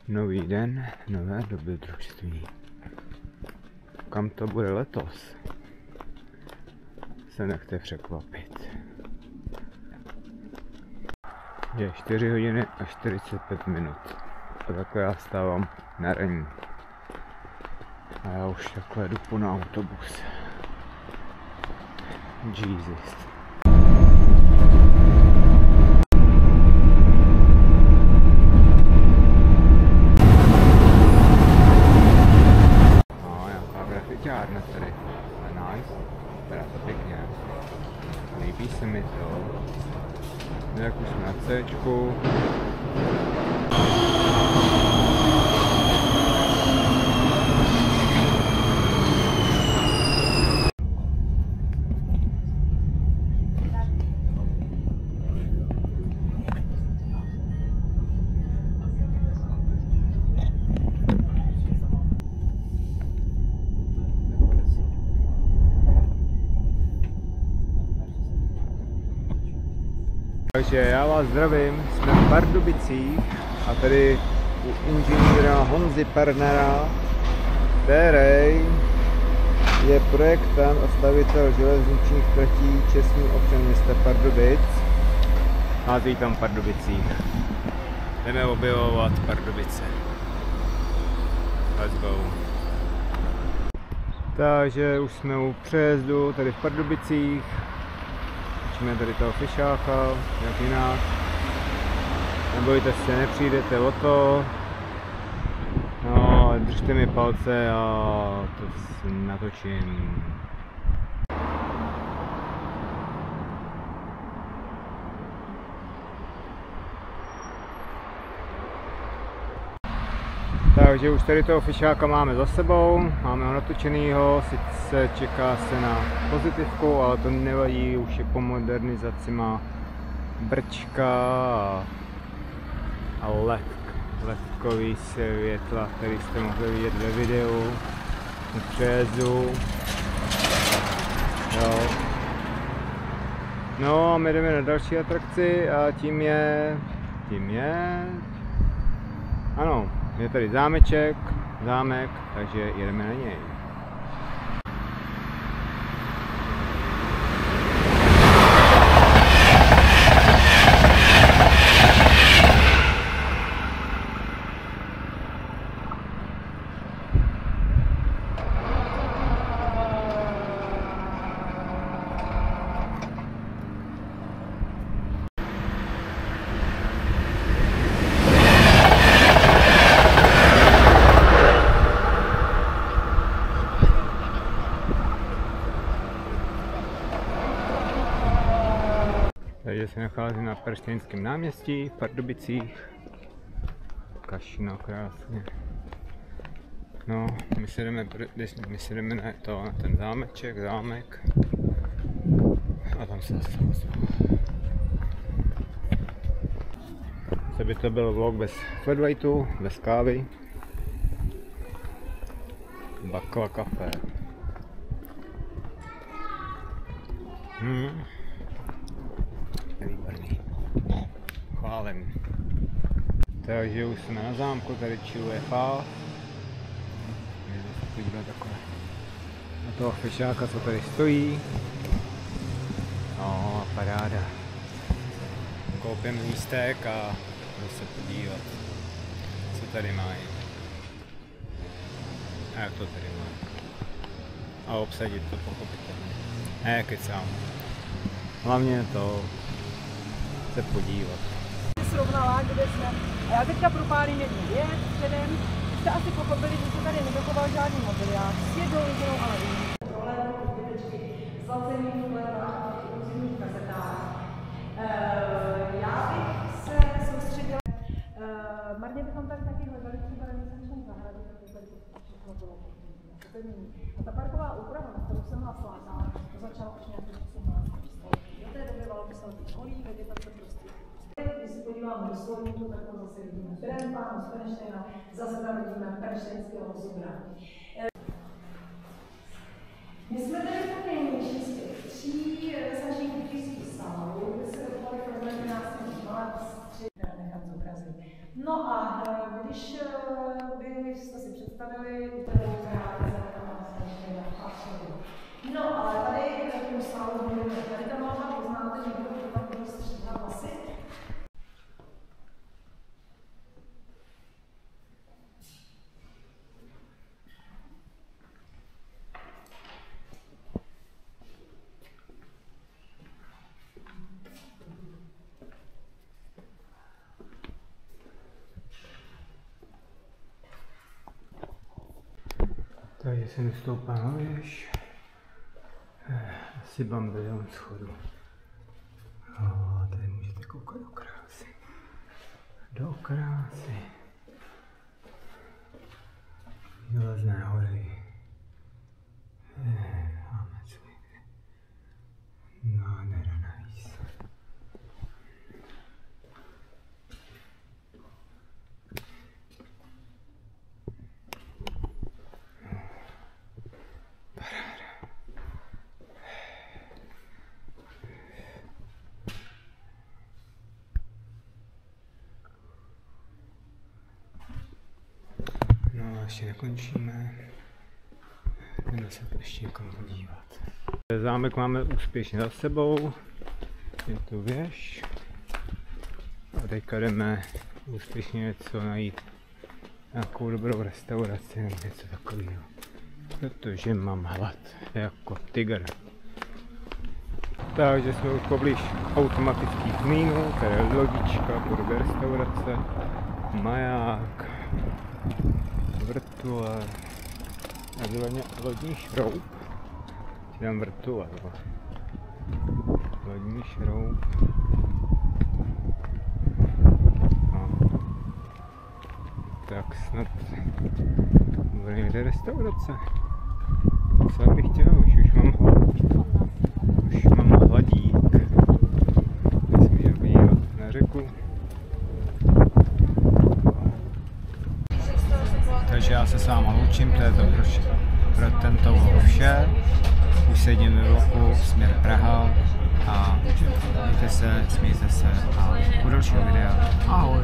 Nový den, nové dobrodružství. Kam to bude letos? Se nechte překvapit. Je 4 hodiny a 45 minut. A takhle já stávám na raní. A já už takhle jdu na autobus. Jesus. Grafiťárna tady. Nice. Vypadá to pěkně. Líbí se mi to. Jak už jsme na Cčku. Takže já vás zdravím, jsme v Pardubicích a tady u inženýra Honzy Pernera, který je projektant a stavitel železničních tratí, čestný občan města Pardubic. Hází tam v Pardubicích. Jdeme objevovat Pardubice. Let's go. Takže už jsme u přejezdu tady v Pardubicích. Máme tady toho fišáka, jak jinak. Nebojte se, nepřijdete o to. No, držte mi palce a to natočím. Takže už tady toho fišáka máme za sebou, máme ho natočenýho, sice čeká se na pozitivku, ale to nevadí, už je po modernizaci, má brčka a ledkový světla, který jste mohli vidět ve videu, u přejezdu. Jo. No a my jdeme na další atrakci a tím je, ano, je tady zámek, takže jedeme na něj. Takže se nacházím na Perštejnském náměstí v Pardubicích. Kašino, krásně. No, my se jdeme na ten zámek. A tam se zase ozvu. Co by to byl vlog bez flat whiteu, bez kávy. Bakla kafe. Výborný. Chválím. Takže už jsme na zámku, tady chilluje Fáv. Můžete se podívat takhle na toho fišáka, co tady stojí. No, paráda. Koupím lístek a jdu se podívat, co tady mají. A jak to tady mají. A obsadit to pochopitelně. Ne, kecám. Hlavně to se podívat. Srovnala, kde jsme. A já teďka propálím jednu věc předem. Jste asi pochopili, že se tady nedochoval žádný mobiliář. S jednou jedinou ale jinou. Problém, zbytečky, zlacený flévách a různých kazetách. Já bych se soustředila. Marně bychom tady taky hledali třeba renesanční zahrady, protože tady všechno bylo. A ta parková úprava, na kterou jsem hlasla, to začala už nějaký 18. Do té doby malo myslet kolí, vegetace prostě. Když se podíváme do slovníku, tak to zase vidíme Ferencváru z Pernštejna, zase tam vidíme Pernštejnského Zubra. My jsme tady v nejmenší z těch 3 renesančních kuchyňských sálů, kde se dochovaly fragmenty násilných maleb, střih nechat zobrazit. No a když byste si představili úplnou krátce, no ale tady takovou sálu budeme, tady ta malá poznáte, že kdo tam budou stříhat hlasy. Takže jsem stoupal na věž. Asi bambilion schodů. Tady můžete koukat do krásy. Do krásy. Železné hory. Máme co někde. Nádhera, nice. No a ještě nekončíme. Jdeme se ještě někam podívat. Zámek máme úspěšně za sebou. Je tu věž. A teďka jdeme úspěšně něco najít. Nějakou dobrou restauraci nebo něco takového. Protože mám hlad jako tygr. Takže jsme už poblíž automatických mlýnů, tady je lodička, podobě restaurace, maják, vrtule, takzvaně lodní šroub, či tam vrtule, lodní šroub. No. Tak snad bude někde restaurace. Co bych chtěl, už mám hlad. Už mám hladík. Já se můžeme podívat na řeku. Takže já se s váma loučím, to je to pro tento vlog vše. Už sedím ve vlaku směr Praha a mějte se, smějte se a u dalšího videa. Ahoj!